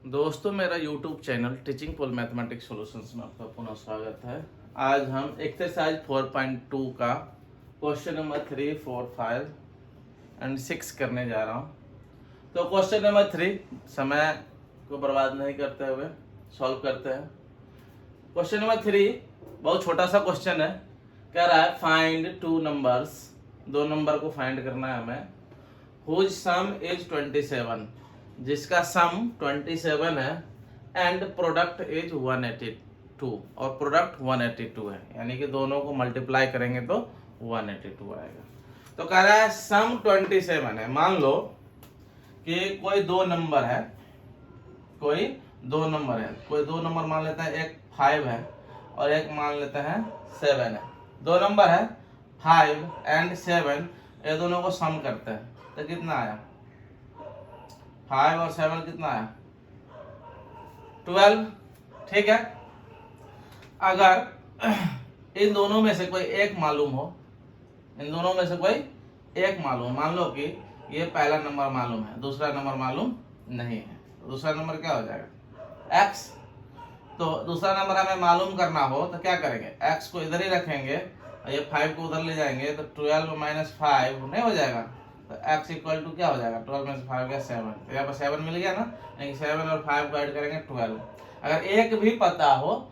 दोस्तों, मेरा YouTube channel teaching पोल mathematics solutions में आपका पुनः स्वागत है। आज हम एक्सरसाइज 4.2 का क्वेश्चन नंबर 3, 4, 5 एंड 6 करने जा रहा हूं। तो क्वेश्चन नंबर 3 समय को बर्बाद नहीं करते हुए सॉल्व करते हैं। क्वेश्चन नंबर 3 बहुत छोटा सा क्वेश्चन है। कह रहा है फाइंड टू नंबर्स, दो नंबर को फाइंड करना है हमें, हुज सम इज 27, जिसका सम 27 है एंड प्रोडक्ट इज 182 और प्रोडक्ट 182 है, यानी कि दोनों को मल्टीप्लाई करेंगे तो 182 आएगा। तो कह रहा है सम 27 है। मान लो कि कोई दो नंबर है, कोई दो नंबर मान लेते हैं, एक 5 है और एक मान लेते हैं 7 है। दो नंबर है 5 एंड 7, ये दोनों को सम करते हैं तो कितना आया? 5 और 7 कितना आया? 12। ठीक है। अगर इन दोनों में से कोई एक मालूम हो, मान लो कि ये पहला नंबर मालूम है, दूसरा नंबर मालूम नहीं है, तो दूसरा नंबर क्या हो जाएगा? x। तो दूसरा नंबर हमें मालूम करना हो तो क्या करेंगे? x को इधर ही रखेंगे और ये 5 को उधर ले जाएंगे तो 12 माइनस 5 नहीं हो जाएगा? तो x इक्वल टू क्या हो जाएगा? 12 माइनस 5 गया 7। तो यहाँ पर 7 मिल गया ना, यानी 7 और 5 को ऐड करेंगे 12। अगर एक भी पता हो,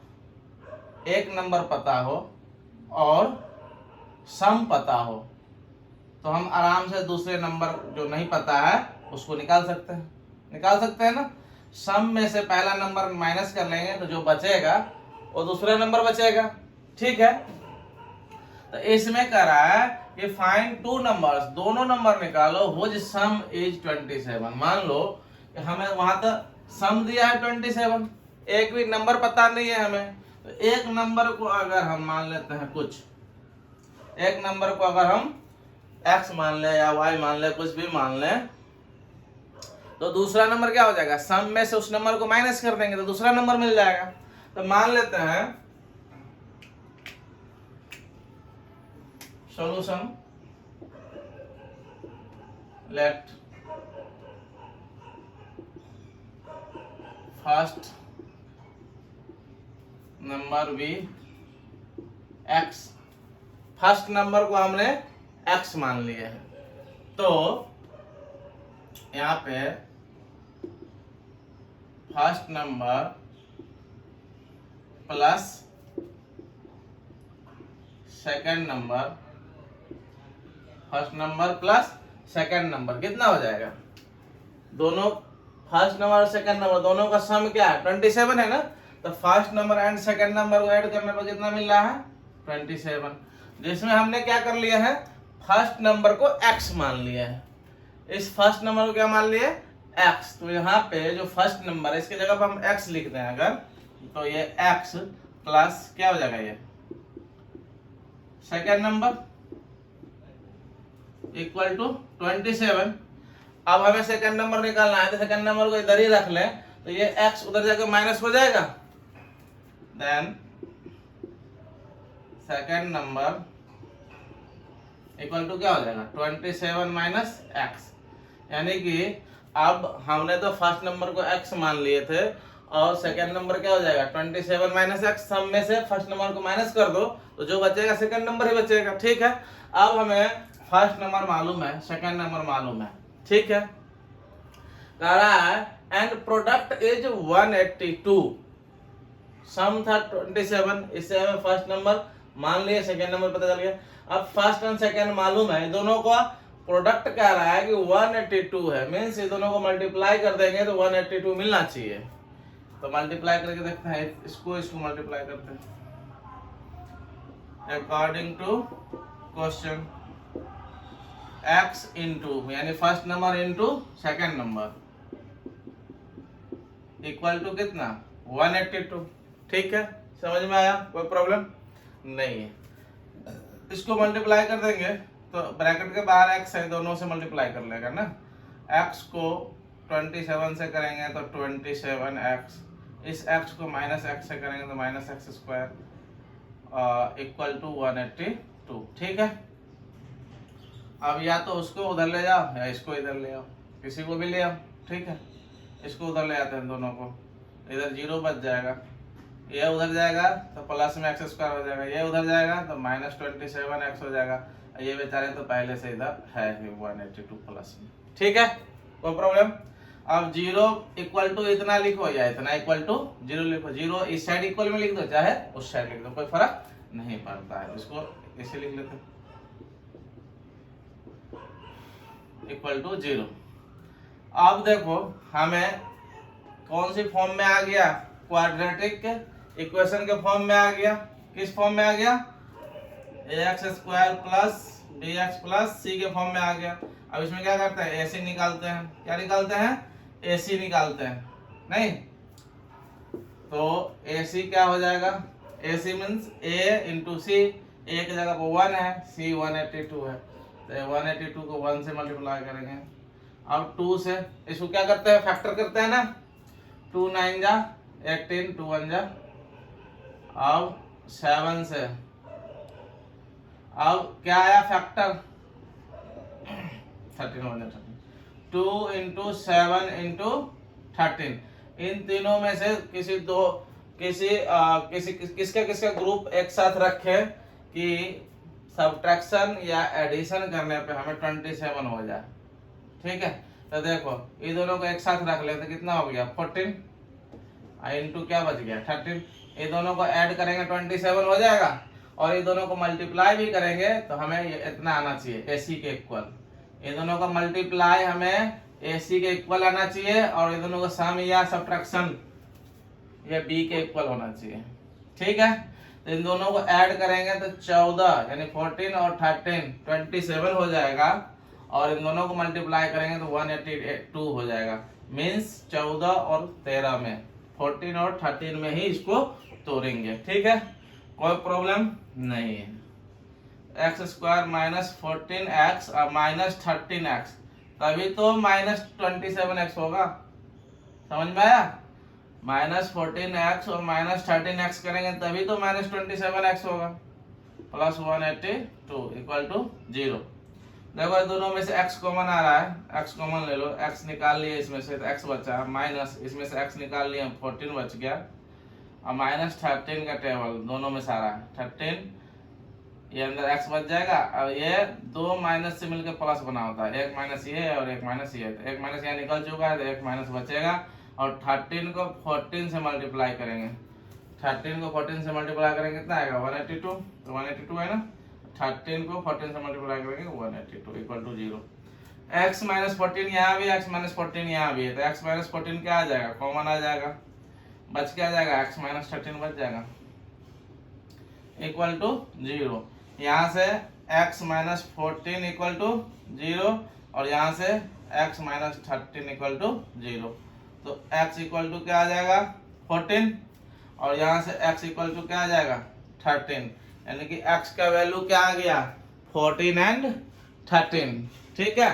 एक नंबर पता हो और सम पता हो तो हम आराम से दूसरे नंबर जो नहीं पता है उसको निकाल सकते हैं ना। सम में से पहला नंबर माइनस कर लेंगे तो जो बचेगा वो दूसरा नंबर बचेगा। ठीक है। तो इसमें कह रहा है कि फाइंड टू नंबर्स, दोनों नंबर निकालो, हुज सम इज 27। मान लो कि हमें वहां तक सम दिया है 27, एक भी नंबर पता नहीं है हमें। तो एक नंबर को अगर हम मान लेते हैं एक नंबर को अगर हम x मान ले या y मान ले, कुछ भी मान ले, तो दूसरा नंबर क्या हो जाएगा? सम में से उस नंबर को माइनस कर देंगे तो दूसरा नंबर मिल जाएगा। तो मान लेते हैं solution, let first number be x। First number को हमने x मान लिया है, तो यहाँ पे first number plus second number, first number plus second number कितना हो जाएगा? दोनों फर्स्ट नंबर और सेकंड नंबर दोनों का सम क्या है? 27 है ना। तो first number and second number को ऐड करने पर कितना मिल रहा है? 27। जिसमें हमने क्या कर लिया है? फर्स्ट नंबर को x मान लिया है। इस फर्स्ट नंबर को क्या मान लिया? x। तो यहाँ पे जो फर्स्ट नंबर है इसके जगह पर हम x लिखते हैं अगर, तो ये x प्लस क्या हो जाएगा? ये सेकंड नंबर इक्वल टू 27। अब हमें सेकंड नंबर निकालना है तो सेकंड नंबर को इधर ही रख लें, तो ये x उधर जाकर माइनस हो जाएगा। Then second number equal to क्या हो जाएगा? 27 माइनस x। यानी कि अब हमने तो फर्स्ट नंबर को x मान लिए थे और सेकंड नंबर क्या हो जाएगा? 27 माइनस x। सम में से फर्स्ट नंबर को माइनस कर दो तो जो बचेगा सेकंड नंबर ही बचेगा। ठीक है। अब हमें फर्स्ट नंबर मालूम है, सेकंड नंबर मालूम है। ठीक है। कह रहा है एंड प्रोडक्ट इज 182। सम था 27, इससे हमें फर्स्ट नंबर मान लिए, सेकंड नंबर पता चल गया। अब फर्स्ट एंड सेकंड मालूम है, दोनों का प्रोडक्ट कह रहा है कि 182 है, मीन्स ये दोनों को मल्टीप्लाई कर देंगे तो 182 मिलना चाहिए। तो मल्टीप्लाई करके देखते हैं, इसको मल्टीप्लाई करते हैं according to question. x into यानी first number into second number equal to कितना? 182। ठीक है। समझ में आया? कोई प्रॉब्लम नहीं है। इसको मल्टीप्लाई कर देंगे तो ब्रैकेट के बाहर x है, दोनों से मल्टीप्लाई कर लेगा ना। x को 27 से करेंगे तो 27x, इस x को माइनस x से करेंगे तो minus x square equal to 182। ठीक है। अब या तो उसको उधर ले जाओ या इसको इधर ले आओ, किसी को भी ले आओ। ठीक है। इसको उधर ले आते हैं दोनों को, इधर 0 बच जाएगा, ये उधर जाएगा तो प्लस में एक्स स्क्वायर हो जाएगा, ये उधर जाएगा तो माइनस 27x हो जाएगा। ये बेचारे तो पहले से इधर है 182 प्लस में। ठीक है, कोई प्रॉब्लम? अब 0 इक्वल टू इतना लिखो या इतना इक्वल टू 0 लिखो, 0 इस साइड इक्वल में लिख दो चाहे उस साइड लिख दो, कोई फर्क नहीं पड़ता है। इसको ऐसे लिख लेते हैं, इक्वल टू 0। अब देखो हमें कौन सी फॉर्म में आ गया, क्वाड्रेटिक इक्वेशन के फॉर्म में आ गया। किस फॉर्म में आ गया? ax square plus bx plus c के फॉर्म में आ गया। अब इसमें क्या करते हैं, ac निकालते हैं। क्या निकालते हैं? ac निकालते हैं। नहीं तो ac क्या हो जाएगा? ac means a into c, a की जगह पर 1 है, c 182 है, तो 182 को 1 से मल्टीप्लाई करेंगे। अब 2 से इसको क्या करते हैं, फैक्टर करते हैं ना, 2 9 जा 18, 2 1 जा। अब 7 से अब क्या आया फैक्टर, 13 1 13, 2 इंटू 7 इंटू 13। इन तीनों में से किसका ग्रुप एक साथ रखे कि सब्ट्रैक्शन या एडिशन करने पे हमें 27 हो जाए। ठीक है, तो देखो ये दोनों को एक साथ रख लेते, कितना हो गया 14 इंटू क्या बच गया 13। ये दोनों को ऐड करेंगे 27 हो जाएगा, और ये दोनों को मल्टीप्लाई भी करेंगे तो हमें ये इतना आना चाहिए AC के इक्वल। ये दोनों का मल्टीप्लाई हमें AC के इक्वल आना चाहिए, और ये दोनों का सम या सब्ट्रैक्शन ये B के इक्वल होना चाहिए। ठीक है, तो इन दोनों को ऐड करेंगे तो 14 यानी 14 और 13 27 हो जाएगा, और इन दोनों को मल्टीप्लाई करेंगे तो 182 हो जाएगा। मीन्स 14 और 13 में, 14 और 13 में ही इसको तोड़ेंगे। ठीक है, कोई प्रॉब्लम नहीं है। एक्स स्क्वायर माइनस 14x और माइनस 13x, तभी तो माइनस 27x होगा। समझ में आया? माइनस 14x और माइनस 13x करेंगे तभी तो माइनस 27x होगा, प्लस 182 इक्वल टू 0। देखो दोनों में से x कॉमन आ रहा है, x कॉमन ले लो, x निकाल लिए इसमें से तो x बचा, माइनस इसमें से x निकाल लिए 14 बच गया, और माइनस 13 का टेबल दोनों में सारा 13, ये अंदर x बच जाएगा। और ये दो माइनस से मिलकर प्लस बना होता है, एक माइनस ये और एक माइनस ये, तो एक माइनस यहाँ निकल चुका है तो एक माइनस बचेगा। और 13 को 14 से मल्टीप्लाई करेंगे, 13 को 14 से मल्टीप्लाई करेंगे कितना आएगा 182, तो 182 है ना, 13 को 14 से मल्टीप्लाई करेंगे 182 इक्वल टू 0। x माइनस 14 यहाँ भी, x माइनस 14 यहाँ भी है, तो x माइनस 14 क्या आ जाएगा, कॉमन आ जाएगा, बच क्या जाएगा x माइनस 13 बच जाएगा इक्वल टू 0। यहाँ से x माइनस 14 इक्वल टू 0, और यहाँ से x माइनस 13 इक्वल टू 0, तो x इक्वल टू क्या आ जाएगा 14, और यहाँ से x इक्वल टू क्या आ जाएगा 13, यानी कि x का वैल्यू क्या आ गया 14 एंड 13। ठीक है,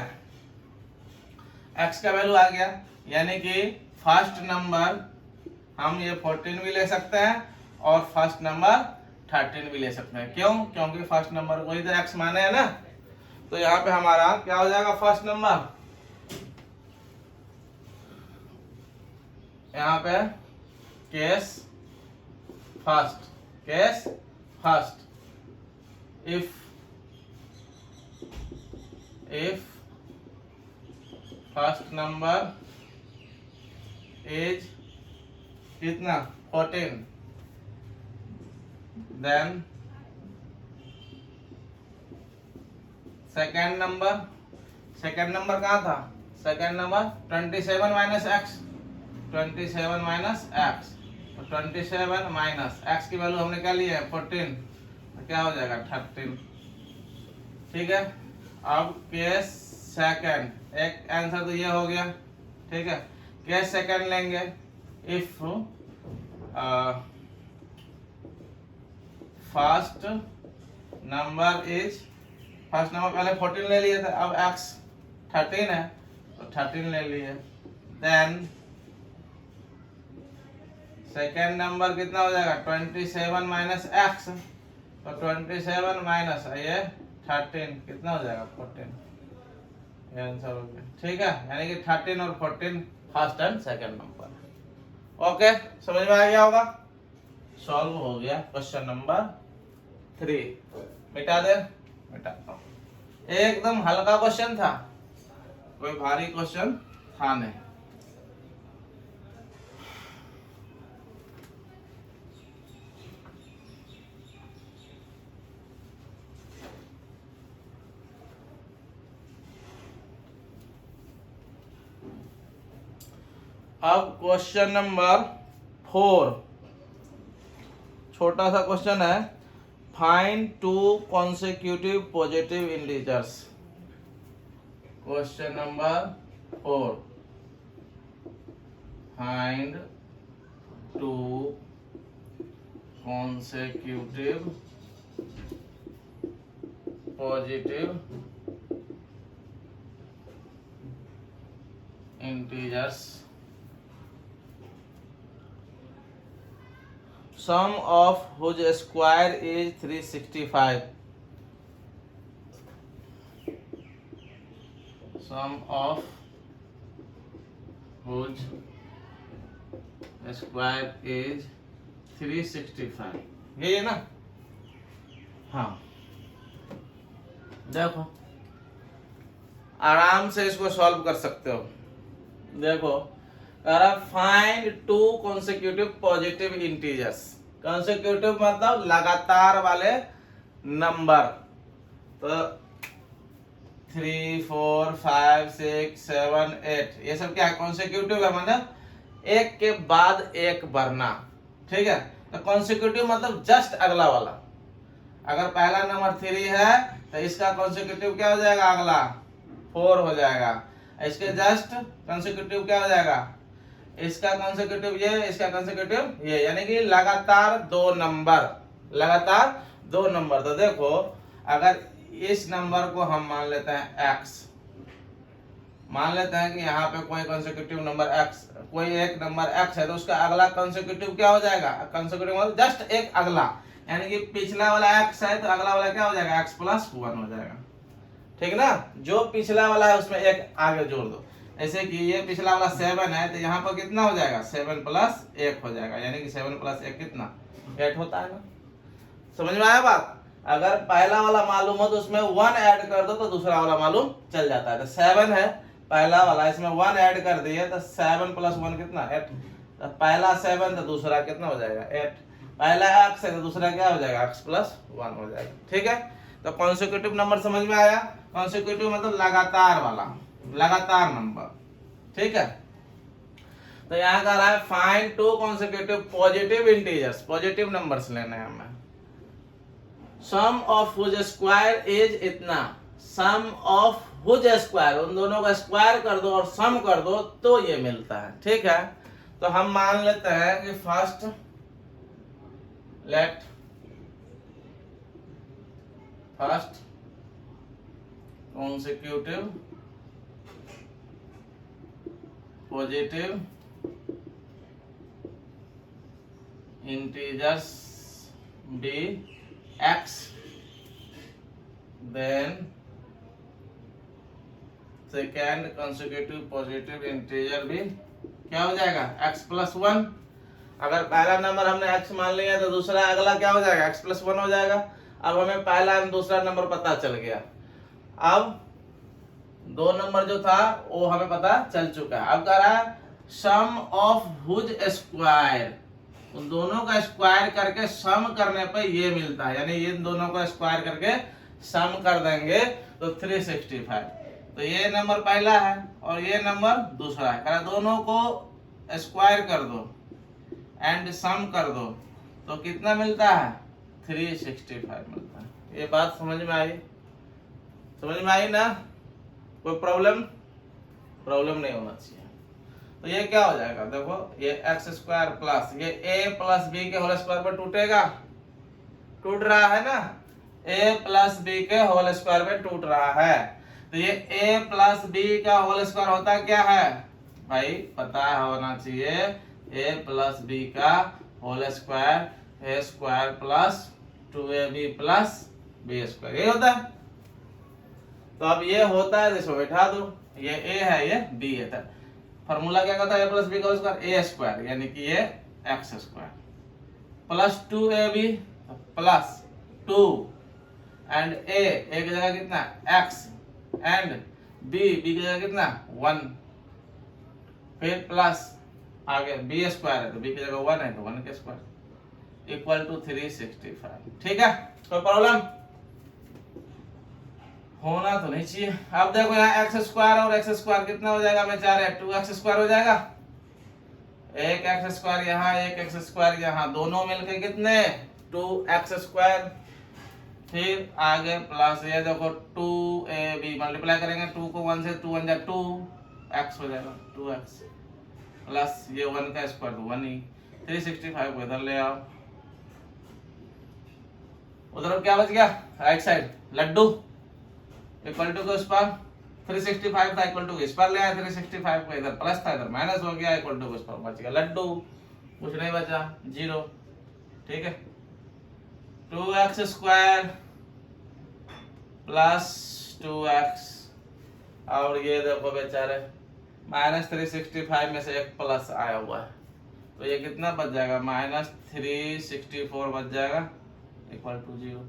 x का वैल्यू आ गया, यानी कि फर्स्ट नंबर हम ये 14 भी ले सकते हैं और फर्स्ट नंबर 13 भी ले सकते हैं। क्यों? क्योंकि फर्स्ट नंबर को इधर x माने है ना, तो यहाँ पे हमारा क्या हो जाएगा फर्स्ट नंबर, यहाँ पे case first, if first number is कितना 14, देन सेकेंड नंबर कहाँ था, second number 27 minus x, 27 minus x, तो 27 माइनस एक्स की वैल्यू हमने क्या ली है 14, तो क्या हो जाएगा 13। ठीक है, अब केस सेकेंड, एक आंसर तो ये हो गया। ठीक है, केस सेकेंड लेंगे, इफ फर्स्ट नंबर पहले 14 ले लिए थे, अब x 13 है तो 13 ले लिए, देन सेकेंड नंबर कितना हो जाएगा 27 माइनस x, तो 27 माइनस ये 13 कितना हो जाएगा 14, ये आंसर हो गया। ठीक है, यानी कि 13 और 14 first and second number. Okay, समझ में आ गया होगा। सॉल्व हो गया क्वेश्चन नंबर 3। मिटा दे, मिटाता हूं। एकदम हल्का क्वेश्चन था, कोई भारी क्वेश्चन था नहीं। अब क्वेश्चन नंबर 4, छोटा सा क्वेश्चन है। Find 2 consecutive positive integers. Question number 4, find 2 consecutive positive integers, sum of whose square is 365, sum of whose square is 365, यही है ना। हाँ, देखो आराम से इसको सॉल्व कर सकते हो। देखो find 2 consecutive positive integers. Consecutive मतलब लगातार वाले नंबर। तो 3, 4, 5, 6, 7, 8 ये सब क्या है? कॉन्सेक्यूटिव है, मतलब एक के बाद एक बढ़ना। ठीक है, तो कॉन्सेक्यूटिव मतलब जस्ट अगला वाला। अगर पहला नंबर 3 है तो इसका कॉन्सेक्यूटिव क्या हो जाएगा? अगला 4 हो जाएगा। इसके जस्ट कॉन्सेक्यूटिव क्या हो जाएगा? इसका कॉन्सेक्यूटिव ये, इसका कॉन्सेक्यूटिव ये, यानी कि लगातार 2 नंबर, लगातार 2 नंबर। तो देखो अगर इस नंबर को हम मान लेते हैं x, मान लेते हैं कि यहाँ पे कोई कॉन्सेक्यूटिव नंबर x, कोई एक नंबर x है, तो उसका अगला कॉन्सेक्यूटिव क्या हो जाएगा? कॉन्सेक्यूटिव मतलब जस्ट एक अगला, यानी कि पिछला वाला x है तो अगला वाला क्या हो जाएगा? x + 1 हो जाएगा। ठीक ना, जो पिछला वाला है उसमें एक आगे जोड़ दो। ऐसे कि ये पिछला वाला 7 है तो यहाँ पर कितना हो जाएगा? 7 + 1 हो जाएगा, यानी कि 7 + 1 कितना? 8 होता है ना। समझ में आया बात? अगर पहला वाला मालूम हो तो उसमें 1 ऐड कर दो तो दूसरा वाला मालूम चल जाता है। तो 7 है पहला वाला, इसमें 1 ऐड कर दिए तो 7 + 1 कितना? 8। तो पहला 7 तो दूसरा कितना हो जाएगा? 8। पहला x है तो दूसरा क्या हो जाएगा? x + 1 हो जाएगा। ठीक है, तो कॉन्सेक्यूटिव नंबर समझ में आया। कॉन्सेक्यूटिव मतलब लगातार वाला, लगातार नंबर। ठीक है, तो यहां कह रहा है find 2 consecutive positive integers, positive numbers लेने हैं हमें। सम ऑफ हुज स्क्वायर इज इतना, सम ऑफ हुज स्क्वायर, उन दोनों का स्क्वायर कर दो और सम कर दो तो ये मिलता है। ठीक है, तो हम मान लेते हैं कि first let first consecutive positive integers be x, then second consecutive positive integer भी क्या हो जाएगा? x + 1। अगर पहला नंबर हमने x मान लिया तो दूसरा अगला क्या हो जाएगा? x + 1 हो जाएगा। अब हमें पहला और दूसरा नंबर पता चल गया। अब 2 नंबर जो था वो हमें पता चल चुका है। अब कह रहा है सम ऑफ हुज स्क्वायर, उन दोनों का स्क्वायर करके सम करने पर ये मिलता है, यानी इन दोनों का स्क्वायर करके सम कर देंगे तो 365। तो ये नंबर पहला है और ये नंबर दूसरा है। कह दोनों को स्क्वायर कर दो एंड सम कर दो तो कितना मिलता है? 365 मिलता है। ये बात समझ में आई? समझ में आई ना? कोई प्रॉब्लम नहीं होना चाहिए। तो ये क्या हो जाएगा? देखो ये x² प्लस ये a + b के होल स्क्वायर पर टूटेगा, टूट रहा है ना, a + b के होल स्क्वायर पे टूट रहा है। तो ये a + b का होल स्क्वायर होता क्या है भाई? पता होना चाहिए, a + b का whole square a² + 2ab + b², ये होता है। तो अब ये होता है तो इसको बैठा दो, ये a है ये b है। फॉर्मूला क्या कहता है ए प्लस बी का स्क्वायर ए स्क्वायर, यानी कि ये x square plus 2ab plus 2 and a की जगह कितना एक्स एंड बी की जगह कितना 1, फिर प्लस आगे बी स्क्वायर है तो बी की जगह 1 है तो 1 के स्क्वायर इक्वल टू 365। ठीक है, कोई प्रॉब्लम होना तो नहीं चाहिए। अब देखो यहाँ एक्स स्क्वायर और एक्स स्क्वायर कितना हो जाएगा, मैं 4 है 2x स्क्वायर हो जाएगा, एक एक्स स्क्वायर यहाँ एक एक्स स्क्वायर यहाँ, दोनों मिलके कितने 2x स्क्वायर, फिर आगे प्लस ये देखो 2ab मल्टीप्लाई करेंगे 2 को 1 से 2 1 जा 2 x हो जाएगा 2x प्लस ये 1 का स्क्वायर तो 1 ही 365 को इधर ले आओ, उधर क्या बच गया राइट साइड लड्डू इक्वल टू को स्क्वायर 365 था इक्वल टू इस पर ले आया 365 को इधर प्लस था इधर माइनस हो गया इक्वल टू इस पर बच गया लड्डू, कुछ नहीं बचा 0। ठीक है, 2x स्क्वायर प्लस 2x और ये देखो बेचारे माइनस 365 में से एक प्लस आया हुआ है तो ये कितना बच जाएगा माइनस 364 बच जाएगा इक्वल टू 0।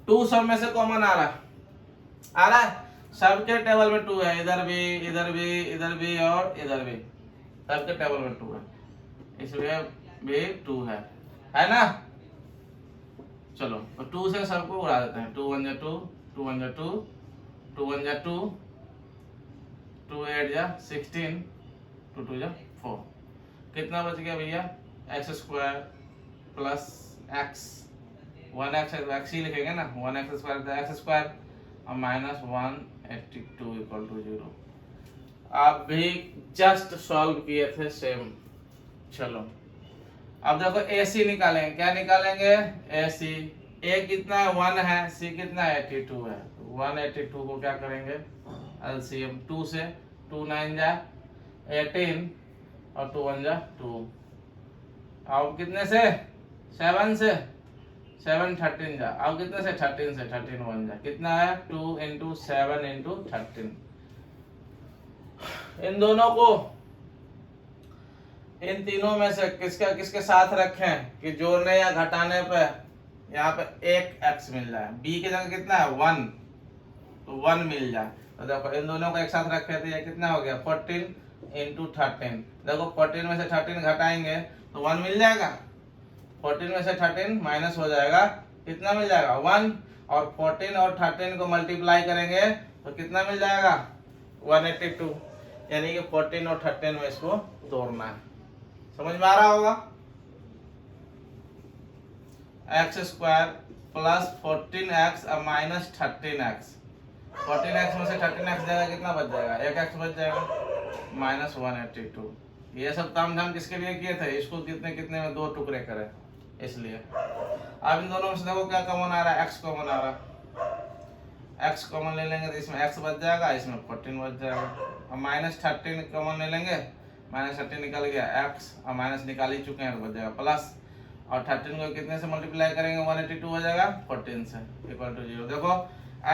2 सब में से कॉमन आ रहा है सबके टेबल में 2 है, इधर भी इधर भी इधर भी और इधर भी सबके टेबल में 2 है, इसलिए भी 2 है ना। चलो तो 2 से सबको उड़ा देते हैं 2 1 जा 2 2 1 जा 2 2 1 जा 2 2 8 जा 16 2 2 जा 4 कितना बच गया भैया x square plus x 1x x ही लिखेंगे ना 1x स्क्वायर एक्स स्क्वायर और माइनस 182 इक्वल टू 0। आप भी जस्ट सॉल्व किए थे सेम। चलो अब देखो AC निकालेंगे, क्या निकालेंगे AC, A कितना है 1 है, C कितना है 82 है, 182 को क्या करेंगे LCM 2 से 2 9 जा 18 और 2 1 जा 2 अब कितने से 7 से 7 13 जा अब कितने से 13 से 13 1 जा कितना है 2 into 7 into 13। इन दोनों को इन तीनों में से किसके साथ रखें कि जोड़ने या घटाने पे यहाँ पे एक x मिल जाए, b की जगह कितना है 1 तो 1 मिल जाए, तो देखो इन दोनों को एक साथ रखे तो ये कितना हो गया 14 into 13। देखो 14 में से 13 घटाएंगे तो 1 मिल जाएगा, 14 में से 13 माइनस हो जाएगा कितना मिल जाएगा 1 और 14 और 13 को मल्टीप्लाई करेंगे तो कितना मिल जाएगा 182, यानी कि 14 और 13 में इसको तोड़ना है। समझ में आ रहा होगा एक्स स्क्वायर प्लस 14x और माइनस 13x, 14x में से 13x जाएगा कितना बच जाएगा 1x बच जाएगा माइनस 182। ये सब काम धाम किसके लिए किए थे, इसको कितने कितने में 2 टुकड़े करे इसलिए। अब इन दोनों में से देखो क्या कॉमन आ रहा है x कॉमन आ रहा है, x कॉमन ले लेंगे तो इसमें x बच जाएगा इसमें 14 बच जाएगा और माइनस 13 कॉमन ले लेंगे माइनस 13 निकल गया x और माइनस निकाल ही चुके हैं तो बच जाएगा प्लस और 13 को कितने से मल्टीप्लाई करेंगे 182 हो जाएगा 14 से इक्वल टू 0। देखो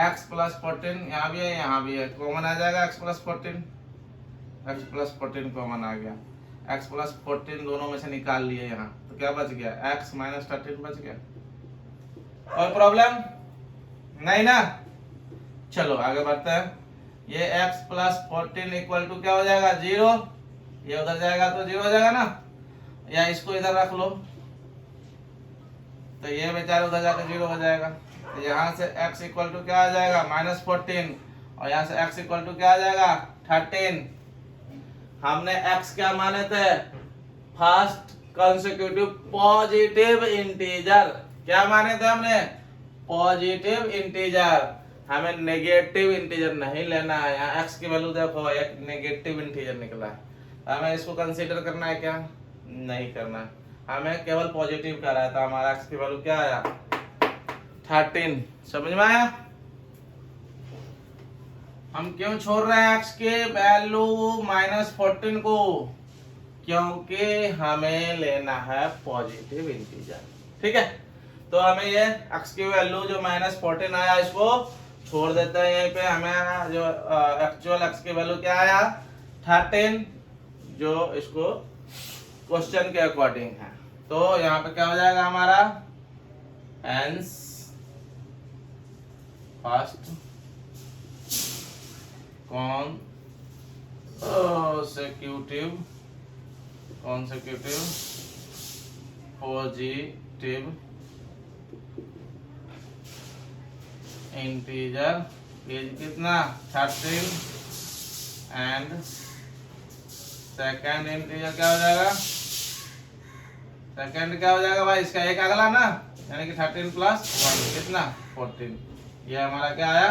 x प्लस 14 यहाँ भी है यहाँ भी है कॉमन आ जाएगा x प्लस 14 कॉमन आ गया, x प्लस 14 दोनों में से निकाल लिए यहाँ तो क्या बच गया x माइनस 13 बच गया। और प्रॉब्लम नहीं ना, चलो आगे बढ़ते हैं। ये x प्लस 14 इक्वल टू क्या हो जाएगा 0, ये उधर जाएगा तो 0 हो जाएगा ना, या इसको इधर रख लो तो ये बेचारे उधर जाकर 0 हो जाएगा, तो यहाँ से x इक्वल टू क्या आ जाएगा माइनस 14 और यहाँ से x इक्वल टू क्या आ जाएगा 13। हमने x क्या माने थे फर्स्ट कंसेक्यूटिव पॉजिटिव इंटीजर, क्या माने थे हमने पॉजिटिव इंटीजर, हमें नेगेटिव इंटीजर नहीं लेना है। यहाँ x की वैल्यू देखो एक नेगेटिव इंटीजर निकला है, हमें इसको कंसीडर करना है क्या नहीं करना है, हमें केवल पॉजिटिव का रहा था, हमारा x की वैल्यू क्या आया 13। समझ में आया हम क्यों छोड़ रहे हैं x के वैल्यू माइनस 14 को, क्योंकि हमें लेना है पॉजिटिव इंटीजर। ठीक है, तो हमें ये x की वैल्यू जो माइनस 14 आया इसको छोड़ देते हैं यहीं पे, हमें जो एक्चुअल x की वैल्यू क्या आया 13 जो इसको क्वेश्चन के अकॉर्डिंग है। तो यहाँ पे क्या हो जाएगा हमारा, hence first consecutive positive integer is कितना 13 एंड सेकंड इंटीजर क्या हो जाएगा, सेकंड क्या हो जाएगा भाई, इसका एक अगला ना, यानी कि 13 प्लस 1 कितना 14। ये हमारा क्या आया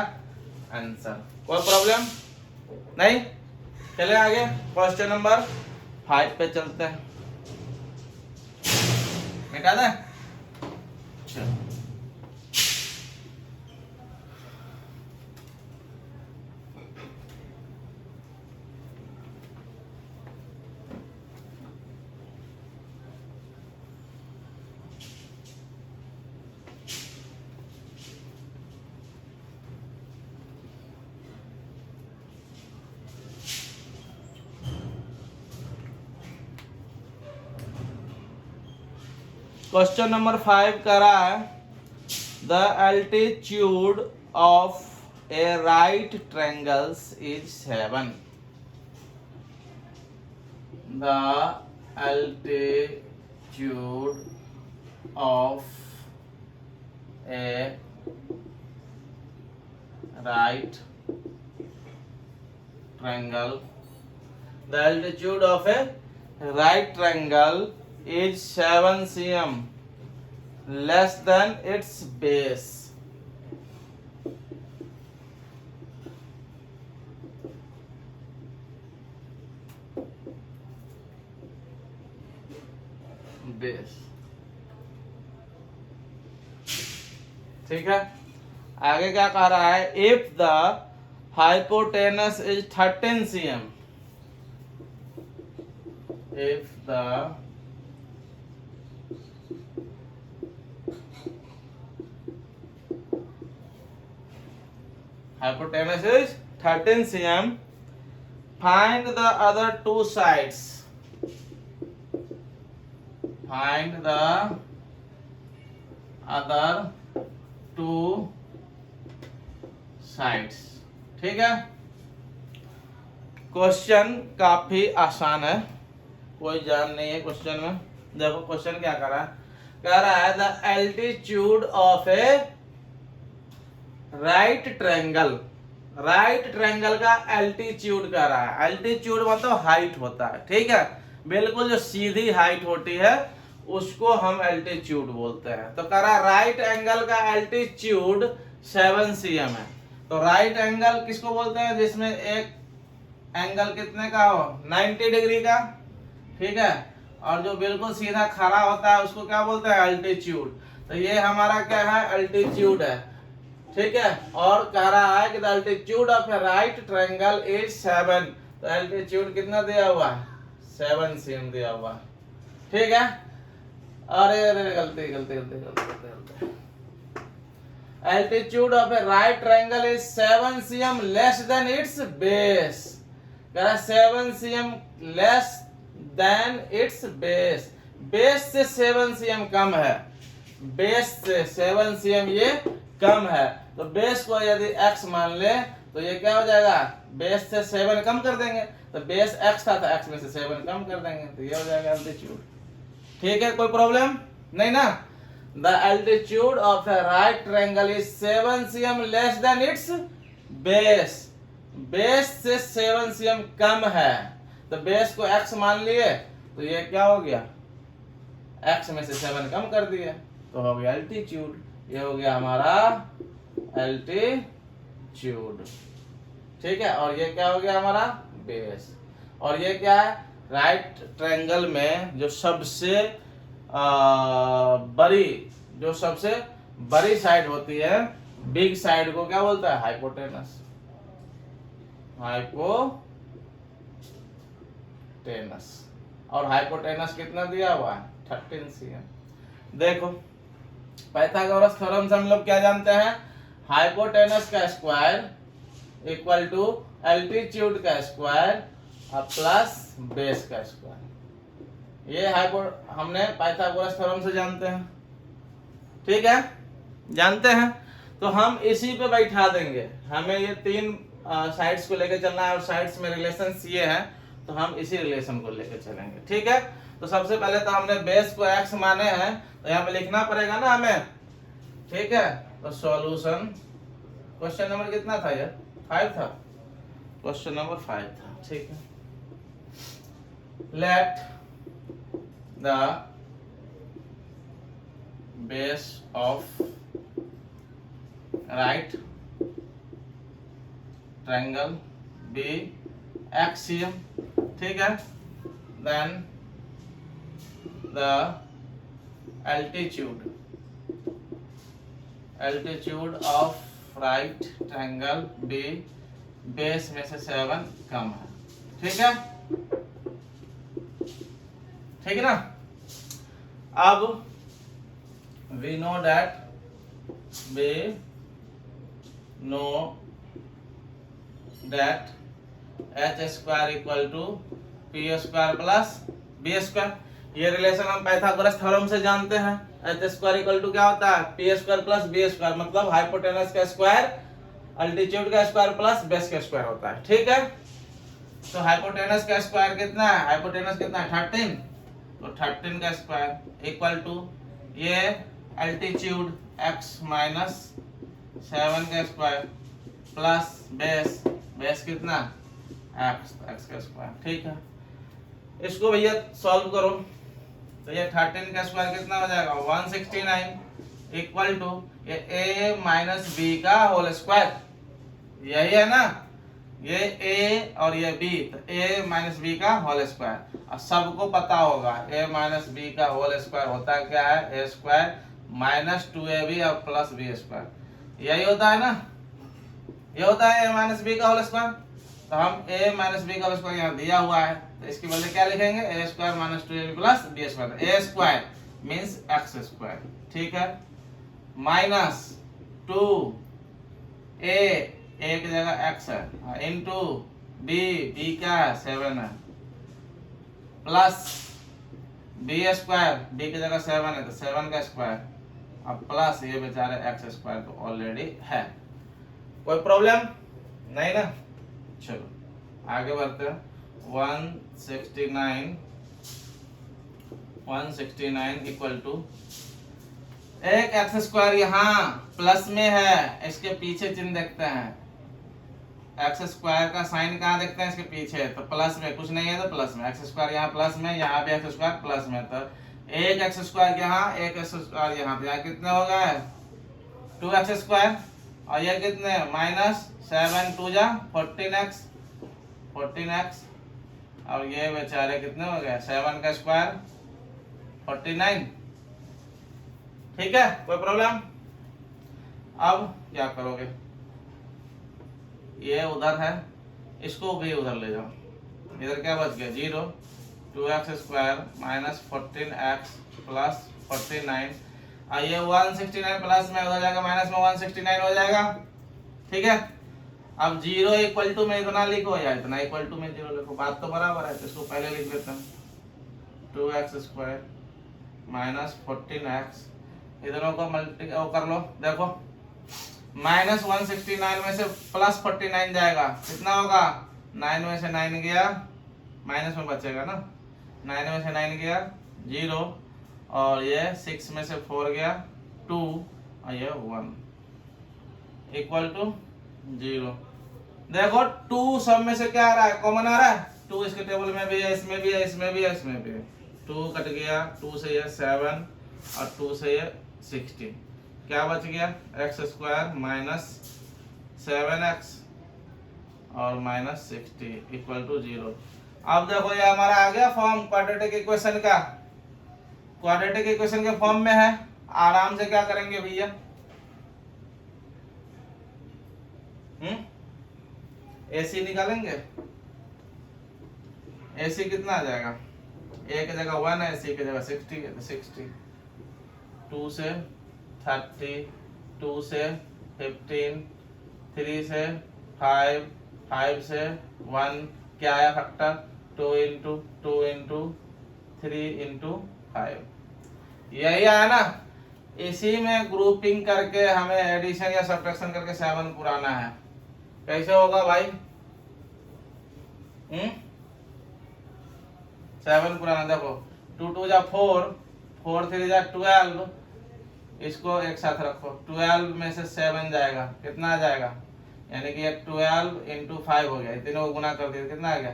आंसर। कोई प्रॉब्लम नहीं, चले आगे क्वेश्चन नंबर 5 पे चलते हैं। मिटा दे, चलो क्वेश्चन नंबर 5 कह रहा है the altitude of A right triangles is 7। The altitude of A right triangle, the altitude of a right triangle is 7 cm less than its base. ठीक है, आगे क्या कह रहा है, if the hypotenuse is 13 cm, if the hypotenuse is 13 cm, find the other two sides, find the other two sides। ठीक है, question काफी आसान है, कोई जान नहीं है क्वेश्चन में। देखो क्वेश्चन क्या कह रहा है the altitude of A right triangle, right triangle का एल्टीट्यूड कह रहा है। एल्टीट्यूड मतलब हाइट होता है, ठीक है, बिल्कुल जो सीधी हाइट होती है उसको हम एल्टीट्यूड बोलते हैं। तो कह रहा है राइट एंगल का एल्टीट्यूड 7 cm है। तो राइट एंगल किसको बोलते हैं, जिसमें एक एंगल कितने का हो 90 डिग्री का, ठीक है, और जो बिल्कुल सीधा खड़ा होता है उसको क्या बोलते हैं एल्टीट्यूड। तो ये हमारा क्या है एल्टीट्यूड है, ठीक है। और कह रहा है कि the altitude of A right triangle is 7, तो एल्टीट्यूड कितना दिया हुआ है 7 cm दिया हुआ है, ठीक है। अरे गलती altitude of a right triangle is 7 cm less than its base। कह रहा है 7 cm less than its base, base से 7 cm कम है, बेस से 7 cm ये कम है। तो बेस को यदि x मान ले तो ये क्या हो जाएगा, बेस से 7 कम कर देंगे, तो बेस x था तो x में से 7 कम कर देंगे, तो ये हो जाएगा एल्टीट्यूड। ठीक है, कोई प्रॉब्लम नहीं ना। The altitude of a right triangle is 7 cm less than its base, base से 7 cm कम है, तो बेस को x मान लिए तो ये क्या हो गया, x में से 7 कम कर दिए तो हो गया एल्टीट्यूड। ये हो गया हमारा एल्टीट्यूड, ठीक है। और ये क्या हो गया हमारा बेस। और ये क्या है, राइट ट्रायंगल में जो सबसे बड़ी साइड होती है, बिग साइड को क्या बोलता है हाइपोटेनस, हाइपोटेनस। और हाइपोटेनस कितना दिया हुआ है 13 cm। देखो पाइथागोरस थ्योरम से हम लोग क्या जानते हैं, हाइपोटेनस का स्क्वायर इक्वल टू एल्टीट्यूड का स्क्वायर और प्लस बेस का स्क्वायर। ये हमने पाइथागोरस थ्योरम से जानते हैं, ठीक है, जानते हैं। तो हम इसी पे बैठा देंगे, हमें ये तीन साइड्स को लेकर चलना है और साइड्स में रिलेशंस ये है, तो हम इसी रिलेशन को लेकर चलेंगे, ठीक है। तो सबसे पहले तो हमने बेस को x माने हैं, तो यहाँ पे लिखना पड़ेगा ना हमें, ठीक है। तो सॉल्यूशन, क्वेश्चन नंबर कितना था ये, 5 था, क्वेश्चन नंबर 5 था, ठीक है। Let the base of right triangle be axiom, ठीक है। Then the altitude of right triangle be base में से 7 कम है, ठीक है, ठीक है ना। अब we know that h square equal to p square plus b square. ये रिलेशन हम पाइथागोरस थ्योरम से जानते हैं। h स्क्वायर इक्वल टू क्या होता है, p square plus b square, मतलब हाइपोटेनस का स्क्वायर अल्टीट्यूड का स्क्वायर प्लस बेस का स्क्वायर होता है, ठीक है। तो हाइपोटेनस का स्क्वायर कितना है, हाइपोटेनस कितना है 13, तो 13 का स्क्वायर इक्वल टू ये अल्टीट्यूड x माइनस 7 का स्क्वायर प्लस बेस कितना x का स्क्वायर, ठीक है। इसको भैया सॉल्व करो, तो ये 13 का स्क्वायर कितना हो जाएगा 169 इक्वल टू ये a माइनस बी का होल स्क्वायर, यही है ना, ये a और ये b, तो a माइनस बी का होल स्क्वायर। और सबको पता होगा a माइनस बी का होल स्क्वायर होता है क्या है, a स्क्वायर माइनस 2ab और प्लस बी स्क्वायर, यही होता है ना, ये होता है a माइनस बी का होल स्क्वायर। तो हम a माइनस बी का होल स्क्वायर यहाँ दिया हुआ है, तो इसकी वजह क्या लिखेंगे, a स्क्वायर माइनस 2ab प्लस b square. a square means x square, ठीक है, माइनस 2a की जगह x है इनटू b क्या है 7 है, प्लस बी स्क्वायर b की जगह 7 है तो 7 का स्क्वायर, अब प्लस ये बेचारे x स्क्वायर तो ऑलरेडी है, कोई प्रॉब्लम नहीं ना। चलो आगे बढ़ते हैं। 169 इक्वल टू एक एक्स स्क्वायर यहाँ प्लस में है, इसके पीछे चिन्ह देखते हैं, एक्स स्क्वायर का साइन कहाँ देखते हैं, इसके पीछे, तो प्लस में कुछ नहीं है तो प्लस में, एक्स स्क्वायर यहाँ प्लस में, यहाँ भी एक्स स्क्वायर प्लस में, तो एक एक्स स्क्वायर यहाँ, एक एक्स स्क्वायर यहाँ पे, यहाँ कितने हो गए 2x स्क्वायर, और ये कितने माइनस 7 2 जा 14x, और ये बेचारे कितने हो गए 7 का स्क्वायर 49, ठीक है, कोई प्रॉब्लम। अब क्या करोगे, ये उधर है, इसको भी उधर ले जाओ, इधर क्या बच गया 0, 2x square minus 14x plus 49, और ये 169 प्लस में उधर जाएगा माइनस में 169 हो जाएगा, ठीक है। अब 0 इक्वल टू में इतना लिखो या इतना इक्वल टू में 0 लिखो, बात तो बराबर है, तो इसको पहले लिख लेते हैं 2x स्क्वायर माइनस 14x, इधरों को मल्टीप्लाई कर लो, देखो माइनस 169 में से प्लस 49 जाएगा, कितना होगा 9 में से 9 गया, माइनस में बचेगा ना, 9 में से 9 गया 0, और ये 6 में से 4 गया 2, और ये 1 इक्वल टू 0। देखो 2 सब में से क्या आ रहा है, कॉमन आ रहा है, 2 इसके टेबल में भी है, इसमें भी है, इसमें भी है, इसमें भी है, 2 कट गया, 2 से ये 7 और 2 से ये 16, क्या बच गया एक्स स्क्वायर माइनस 7x और माइनस 60 इक्वल टू 0। अब देखो ये हमारा आ गया फॉर्म क्वाड्रेटिक इक्वेशन का, क्वाड्रेटिक इक्वेशन के फॉर्म में है। आराम से क्या करेंगे भैया, AC निकालेंगे, AC कितना आ जाएगा, A की जगह 1 है, C की जगह 60 है, तो 60, 2 से 30, 2 से 15, 3 से 5, 5 से 1, क्या आया फैक्टर, 2 इंटू 2 इंटू 3 इंटू 5, यही आया ना। इसी में ग्रुपिंग करके हमें एडिशन या सब्ट्रैक्शन करके 7 पुराना है। कैसे होगा भाई? 7 पुराना, देखो 2 2 जा 4, 4 3 जा 12, इसको एक साथ रखो, 12 में से 7 जाएगा, कितना आ जाएगा, यानी कि 12 इंटू 5 हो गया, तीनों को गुना कर दिया, कितना आ गया,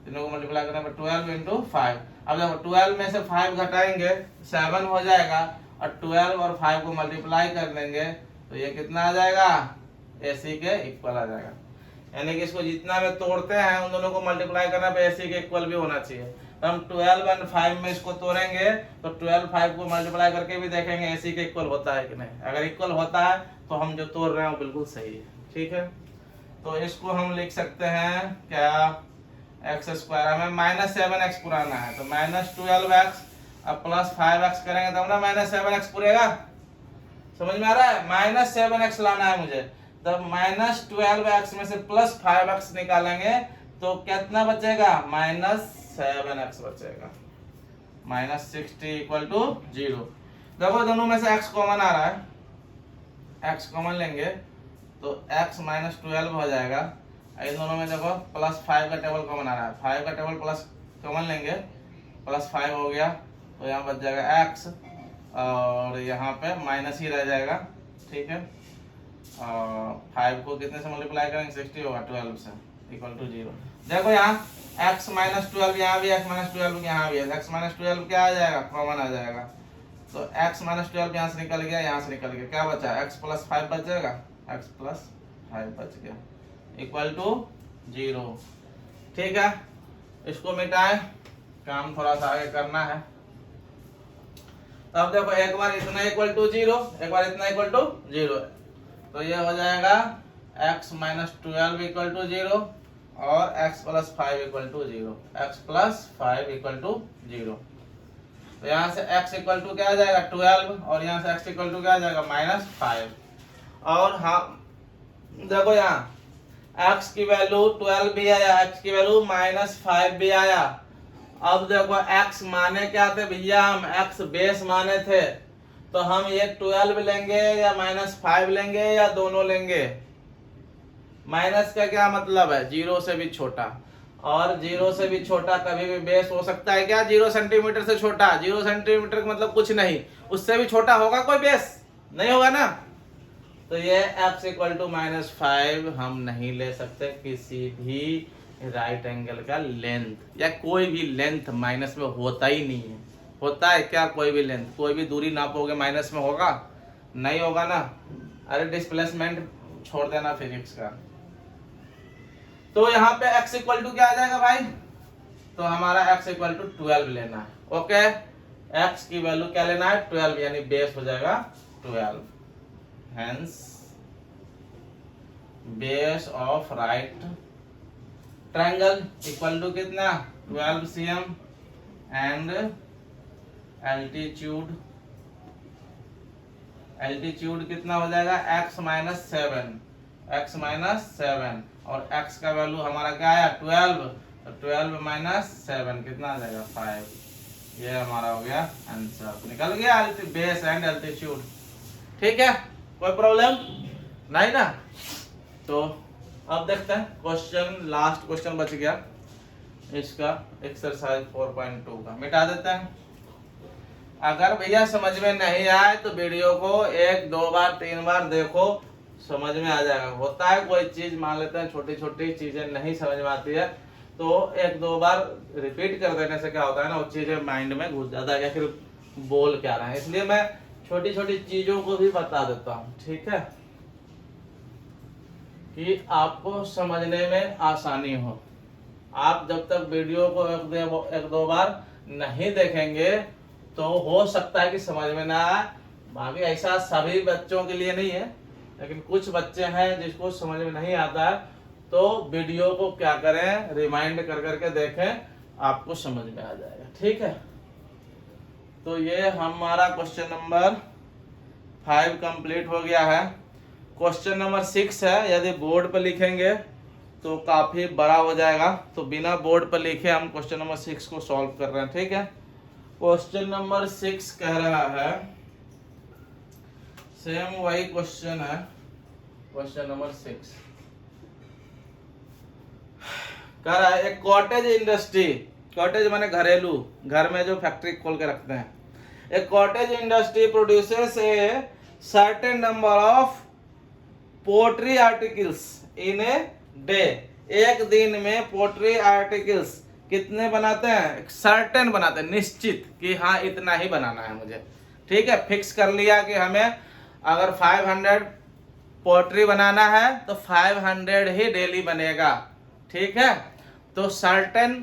तीनों को मल्टीप्लाई करने पर 12 इंटू 5। अब देखो 12 में से 5 घटाएंगे 7 हो जाएगा, और 12 और 5 को मल्टीप्लाई कर देंगे तो ये कितना आ जाएगा, AC के इक्वल आ जाएगा। यानी कि इसको जितना में तोड़ते हैं उन दोनों को मल्टीप्लाई करना पे AC के इक्वल भी होना चाहिए। तो हम 12 और 5 में इसको तोड़ेंगे तो 12 5 को मल्टीप्लाई करके भी देखेंगे AC के इक्वल होता है कि नहीं। अगर इक्वल होता है तो हम जो तोड़ रहे हैं वो बिल्कुल सही है, ठीक है। तो इसको हम लिख सकते हैं क्या, एक्स स्क्वायर, हमें -7x पुराना है तो -12x अब +5x करेंगे तब ना -7x पुरेगा। समझ में आ रहा है? -7x लाना है मुझे, तब -12x में से +5x निकालेंगे तो कितना बचेगा, -7x बचेगा, -60 = 0। देखो दोनों में से x कॉमन आ रहा है, x कॉमन लेंगे तो x -12 हो जाएगा। इन दोनों में देखो +5 का टेबल कॉमन आ रहा है, 5 का टेबल प्लस कॉमन लेंगे, +5 हो गया तो यहाँ बच जाएगा x, और यहाँ पे माइनस ही रह जाएगा, ठीक है। 5 को कितने से मल्टीप्लाई करेंगे, 60 होगा 12 से, = 0। देखो यहाँ x -12 यहाँ भी, x -12 यहाँ भी है, x -12 क्या आ जाएगा, कॉमन आ जाएगा, तो x -12 यहाँ से निकल गया, यहाँ से निकल गया, क्या बचा, x + 5 बच जाएगा, x + 5 बच गया, = 0, ठीक है। इसको मिटाएं, काम थोड़ा सा आगे करना है। अब देखो एक बार इतना = 0, एक बार इतना = 0, तो ये हो जाएगा x - 12 = 0 और x + 5 = 0, x + 5 = 0। तो यहाँ से x = क्या आ जाएगा, 12, और यहाँ से x = क्या आ जाएगा, -5। और हाँ देखो यहाँ x की वैल्यू 12 भी आया, x की वैल्यू -5 भी आया। अब देखो x माने क्या थे भैया, हम x बेस माने थे, तो हम ये 12 लेंगे या -5 लेंगे या दोनों लेंगे। माइनस का क्या मतलब है, 0 से भी छोटा, और 0 से भी छोटा कभी भी बेस हो सकता है क्या, 0 सेंटीमीटर से छोटा, 0 सेंटीमीटर का मतलब कुछ नहीं, उससे भी छोटा होगा कोई बेस, नहीं होगा ना। तो ये x = -5 हम नहीं ले सकते किसी भी राइट एंगल का लेंथ, या कोई भी लेंथ माइनस में होता ही नहीं है। होता है क्या कोई भी लेंथ, कोई भी दूरी नापोगे माइनस में होगा, नहीं होगा ना। अरे डिस्प्लेसमेंट छोड़ देना फिजिक्स का। तो यहाँ पे x = क्या आ जाएगा भाई, तो हमारा x = 12 लेना है, ओके। x की वैल्यू क्या लेना है, 12, यानी बेस हो जाएगा 12, hence base of right triangle = कितना, 12 cm, एंड एल्टीट्यूड कितना हो जाएगा, x - 7, और x का वैल्यू हमारा क्या आया, 12, तो 12 - 7 कितना आ जाएगा, 5। ये हमारा हो गया आंसर, निकल गया बेस एंड एल्टीट्यूड, ठीक है, कोई प्रॉब्लम नहीं ना। तो अब देखते हैं क्वेश्चन, लास्ट क्वेश्चन बच गया इसका, एक्सरसाइज 4.2 का मिटा देते हैं। अगर भैया समझ में नहीं आए तो वीडियो को 1 2 बार 3 बार देखो, समझ में आ जाएगा। होता है कोई चीज मान लेते हैं, छोटी छोटी चीजें नहीं समझ में आती है, तो 1 2 बार रिपीट कर देने से क्या होता है ना, वो चीजें माइंड में घुस जाता है या फिर बोल क्या रहा है, इसलिए मैं छोटी छोटी चीजों को भी बता देता हूँ, ठीक है, कि आपको समझने में आसानी हो। आप जब तक वीडियो को 1 2 बार नहीं देखेंगे तो हो सकता है कि समझ में ना आए। बाकी ऐसा सभी बच्चों के लिए नहीं है, लेकिन कुछ बच्चे हैं जिसको समझ में नहीं आता है, तो वीडियो को क्या करें, रिमाइंड कर करके देखें, आपको समझ में आ जाएगा, ठीक है। तो ये हमारा क्वेश्चन नंबर 5 कंप्लीट हो गया है। क्वेश्चन नंबर 6 है, यदि बोर्ड पर लिखेंगे तो काफ़ी बड़ा हो जाएगा, तो बिना बोर्ड पर लिखे हम क्वेश्चन नंबर 6 को सॉल्व कर रहे हैं। ठीक है, क्वेश्चन नंबर 6 कह रहा है, सेम वही क्वेश्चन है, क्वेश्चन नंबर 6 कह रहा है, एक कॉटेज इंडस्ट्री, कॉटेज माने घरेलू, घर में जो फैक्ट्री खोल के रखते हैं, एक cottage industry produces a certain number of pottery articles in a day, एक दिन में पोट्री आर्टिकल्स कितने बनाते हैं, सर्टेन बनाते हैं, निश्चित कि हाँ इतना ही बनाना है मुझे। ठीक है, फिक्स कर लिया कि हमें अगर 500 पोट्री बनाना है तो 500 ही डेली बनेगा। ठीक है, तो सर्टेन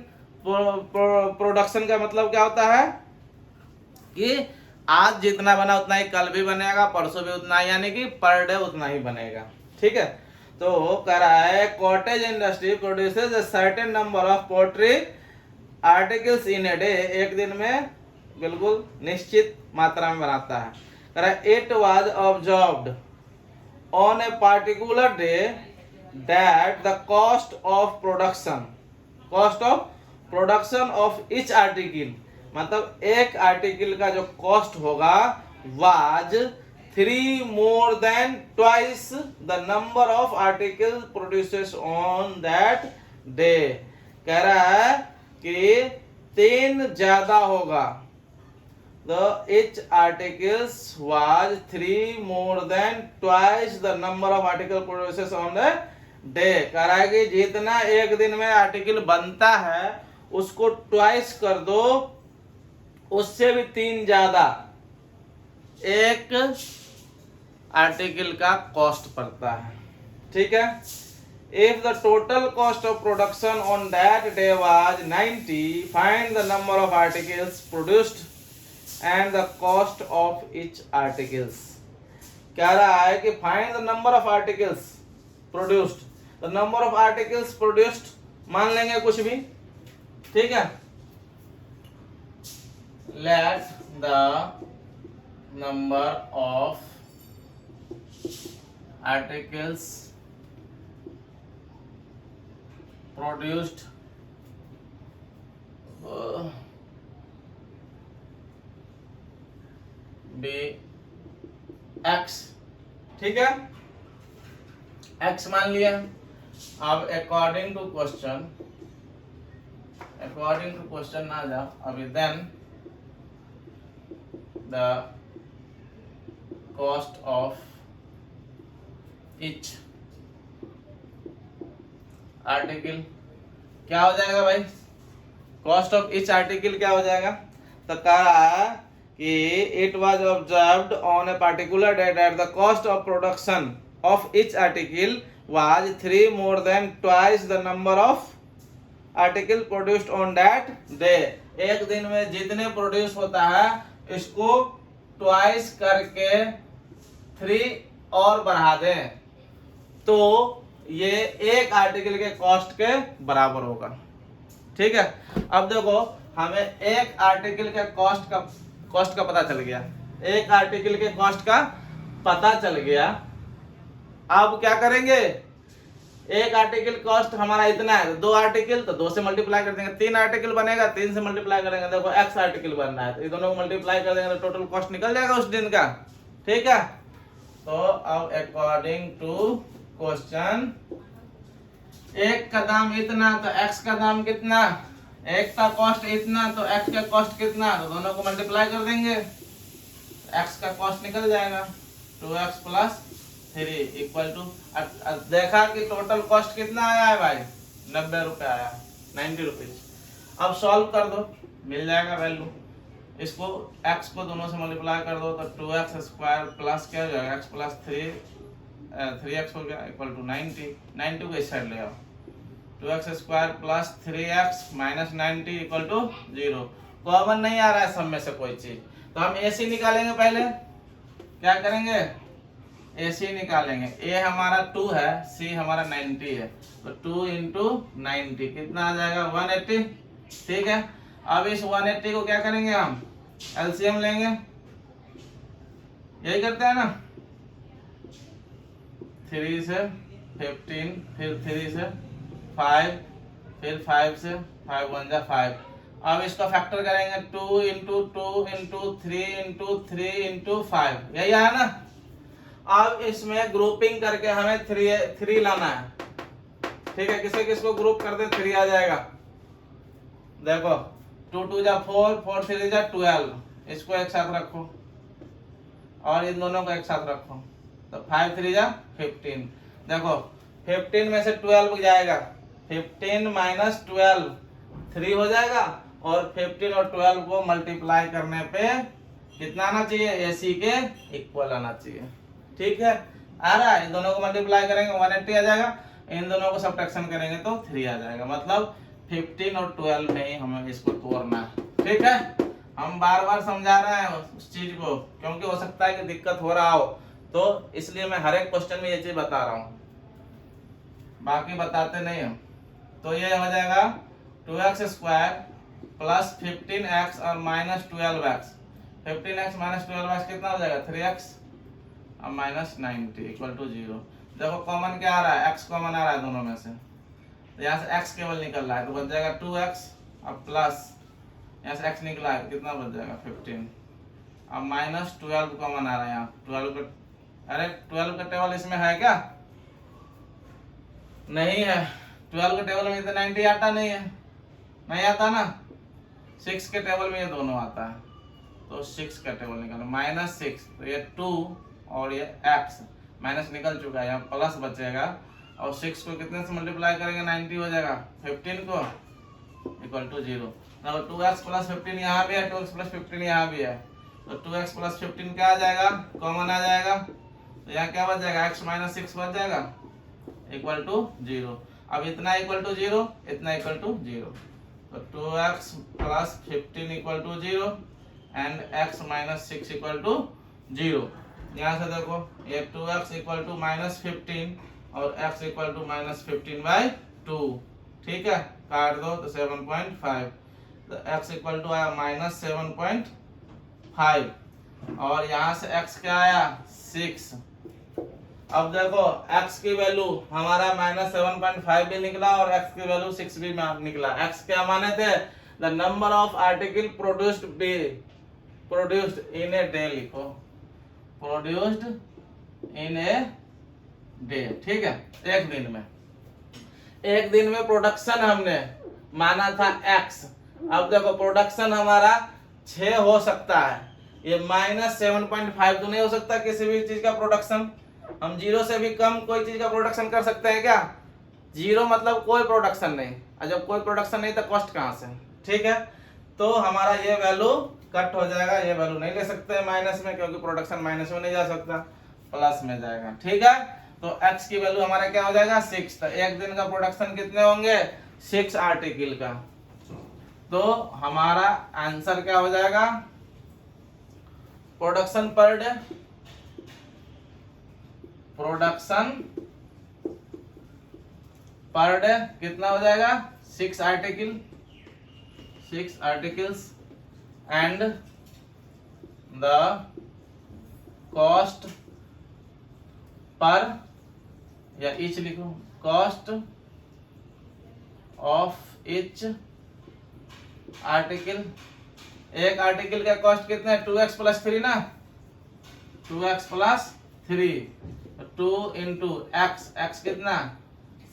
प्रोडक्शन का मतलब क्या होता है कि आज जितना बना उतना ही कल भी बनेगा, परसों भी उतना ही, यानी कि पर डे उतना ही बनेगा। ठीक है, तो कह रहा है cottage industry produces a certain number of pottery articles in a day, एक दिन में बिल्कुल निश्चित मात्रा में बनाता है। कह रहा है it was observed on a particular day that the cost of production of each article, मतलब एक आर्टिकल का जो कॉस्ट होगा was 3 more than twice the number of articles produced on that day। कह रहा है कि 3 ज्यादा होगा, the each articles was 3 more than twice the number of articles produced on the day। कह रहा है कि जितना एक दिन में आर्टिकल बनता है उसको ट्वाइस कर दो, उससे भी 3 ज्यादा एक आर्टिकल का कॉस्ट पड़ता है। ठीक है, if the total cost of production on that day was 90, find the number of articles produced and the cost of each articles. कह रहा है कि find the number of articles produced, the number of articles produced मान लेंगे कुछ भी। ठीक है, let the number of articles produced be x। ठीक है, x मान लिया। अब अकॉर्डिंग टू क्वेश्चन ना जाओ अभी, then the cost of each article क्या हो जाएगा भाई, कॉस्ट ऑफ ईच आर्टिकल क्या हो जाएगा, तो कह रहा है कि it was observed on a particular day that the cost of production of each article was 3 more than twice the number of article produced on that day। एक दिन में जितने प्रोड्यूस होता है इसको ट्वाइस करके 3 और बढ़ा दें तो ये एक आर्टिकल के कॉस्ट के बराबर होगा। ठीक है, अब देखो हमें एक आर्टिकल के कॉस्ट का पता चल गया, एक आर्टिकल के कॉस्ट का पता चल गया। अब क्या करेंगे, एक आर्टिकल कॉस्ट हमारा इतना है, 2 आर्टिकल तो 2 से मल्टीप्लाई कर देंगे, 3 आर्टिकल बनेगा 3 से मल्टीप्लाई करेंगे, देखो x आर्टिकल बन रहा है तो ये दोनों को मल्टीप्लाई कर देंगे तो टोटल कॉस्ट निकल जाएगा उस दिन का। ठीक है, तो अब अकॉर्डिंग टू क्वेश्चन, एक का दाम इतना तो x का दाम कितना, एक का कॉस्ट इतना तो x का कॉस्ट कितना, तो दोनों को मल्टीप्लाई कर देंगे, x का कॉस्ट निकल जाएगा 2x + 3 इक्वल टू, देखा कि टोटल कॉस्ट कितना आया है भाई, 90 रुपए आया, 90 रुपीज। अब सॉल्व कर दो, मिल जाएगा वैल्यू, इसको x को दोनों से मल्टीप्लाई कर दो तो 2x² प्लस क्या हो जाएगा, x + 3x हो गया इक्वल टू 90, 90 को इस साइड ले आओ, 2x² + 3x - 90 equal to 0। Common नहीं आ रहा है सब में से कोई चीज, तो हम AC निकालेंगे, पहले क्या करेंगे, AC निकालेंगे, A हमारा 2 है, C हमारा 90 है, तो 2 × 90 कितना आ जाएगा 180। ठीक है, अब इस 180 को क्या करेंगे, हम LCM लेंगे, यही करते हैं ना, 3 से 15 फिर 3 से 5, फिर 5 से 5 1 जा 5। अब इसका फैक्टर करेंगे 2 इंटू 2 इंटू 3 इंटू 3 इंटू 5, यही आया ना। अब इसमें ग्रुपिंग करके हमें 3 लाना है, ठीक है। किसे किसको ग्रुप कर दे 3 आ जाएगा। देखो 2 2 जा 4, 4 3 जा 12, इसको एक साथ रखो और इन दोनों को एक साथ रखो, तो 5 3 जा 15। देखो 15 में से 12 जाएगा, 15 माइनस 12 3 हो जाएगा, और 15 और 12 को मल्टीप्लाई करने पे कितना आना चाहिए, AC के इक्वल आना चाहिए, ठीक है। आ रहा है, इन दोनों को मल्टीप्लाई करेंगे 180 आ जाएगा, इन दोनों को सब्ट्रैक्शन करेंगे तो 3 आ जाएगा। मतलब 15 और 12 में ही हमें इसको तोड़ना है, ठीक है। हम बार बार समझा रहे हैं उस चीज को, क्योंकि हो सकता है कि दिक्कत हो रहा हो, तो इसलिए मैं हर एक क्वेश्चन में ये चीज बता रहा हूँ, बाकी बताते नहीं हम। तो ये हो जाएगा 2x स्क्वायर प्लस 15x और minus 12x। 15x minus 12x कितना हो जाएगा 3x और माइनस 90 इक्वल टू 0। देखो कॉमन क्या आ रहा है, x कॉमन आ रहा है दोनों में से, तो यहाँ से x केवल निकल रहा है, तो बच जाएगा 2x और प्लस यहाँ से x निकला है, कितना बच जाएगा 15, अब माइनस 12 कॉमन आ रहा है यहाँ 12 का। अरे 12 का टेबल इसमें है क्या, नहीं है। 12 के टेबल में तो 90 आता नहीं है, नहीं आता ना। 6 के टेबल में ये दोनों आता है, तो 6 का टेबल निकालो, माइनस 6, तो ये 2 और ये x माइनस निकल चुका है, यहाँ प्लस बचेगा, और 6 को कितने से मल्टीप्लाई करेंगे 90 हो जाएगा, 15 को इक्वल टू 0। अब 2x प्लस 15 यहाँ भी है, 2x प्लस 15 यहाँ भी है, तो 2x प्लस 15 क्या आ जाएगा, कॉमन आ जाएगा, तो यहाँ क्या बच जाएगा x माइनस 6 बच जाएगा इक्वल टू 0। अब इतना इक्वल टू 0, इतना इक्वल टू 0, तो 2x plus 15 equal to 0 and x minus 6 equal to 0। यहाँ से देखो ये 2x इक्वल टू माइनस 15 और x इक्वल टू माइनस 15/2, ठीक है, काट दो तो 7.5, तो x इक्वल टू आया माइनस 7.5, और यहाँ से x क्या आया 6। अब देखो x की वैल्यू हमारा माइनस 7.5 भी निकला और x की वैल्यू 6 भी निकला। x क्या माने थे, the number of article produced in a day, लिखो प्रोड्यूस्ड इन ए डे, ठीक है, एक दिन में प्रोडक्शन हमने माना था x। अब देखो प्रोडक्शन हमारा 6 हो सकता है, ये माइनस 7.5 तो नहीं हो सकता किसी भी चीज का प्रोडक्शन। हम 0 से भी कम कोई चीज का प्रोडक्शन कर सकते हैं क्या, 0 मतलब कोई प्रोडक्शन नहीं, और जब कोई प्रोडक्शन नहीं तो कॉस्ट कहाँ से, ठीक है। तो हमारा ये वैल्यू कट हो जाएगा, ये वैल्यू नहीं ले सकते माइनस में, क्योंकि प्रोडक्शन माइनस में नहीं जा सकता, प्लस में जाएगा, ठीक है। तो x की वैल्यू हमारा क्या हो जाएगा 6। तो एक दिन का प्रोडक्शन कितने होंगे 6 आर्टिकल का, तो हमारा आंसर क्या हो जाएगा, production per day, production per day कितना हो जाएगा 6 articles and the cost per, या ईच लिखो, कॉस्ट ऑफ ईच आर्टिकल। एक आर्टिकल का कॉस्ट कितना है 2x प्लस 3 ना, 2x प्लस 3, 2 इंटू x कितना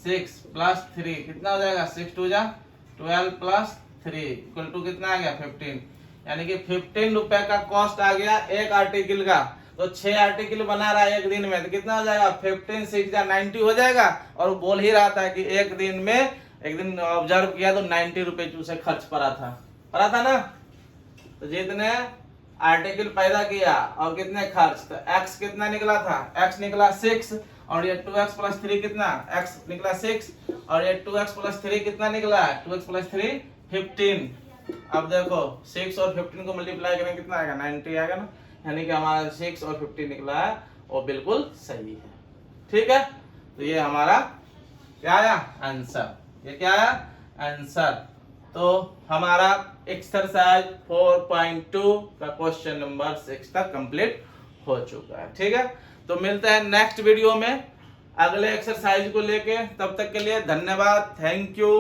6 प्लस 3 कितना हो जाएगा 6 2 जा 12 प्लस 3 इक्वल टू कितना आ गया 15, यानी कि 15 रुपए का कॉस्ट आ गया एक आर्टिकल का। तो 6 आर्टिकल बना रहा है एक दिन में, तो कितना हो जाएगा 15 6 जा 90 हो जाएगा। और वो बोल ही रहा था कि एक दिन ऑब्जर्व किया तो 90 रुपए उसे खर्च पड़ा था ना। तो जितने आर्टिकल पैदा किया और कितने खर्च, तो x कितना निकला था, x निकला 6 और ये 2x प्लस 3 कितना, x निकला 6 और ये 2x प्लस 3 कितना निकला, 2x प्लस 3 15। अब देखो 6 और 15 को मल्टीप्लाई करें कितना आएगा 90 आएगा ना, यानी कि हमारा 6 और 15 निकला है वो बिल्कुल सही है, ठीक है। तो ये हमारा क्या आया आंसर, ये क्या आया आंसर। तो हमारा एक्सरसाइज 4.2 का क्वेश्चन नंबर 6 तक कंप्लीट हो चुका है, ठीक है। तो मिलते हैं नेक्स्ट वीडियो में। अगले एक्सरसाइज को लेके। तब तक के लिए धन्यवाद, थैंक यू।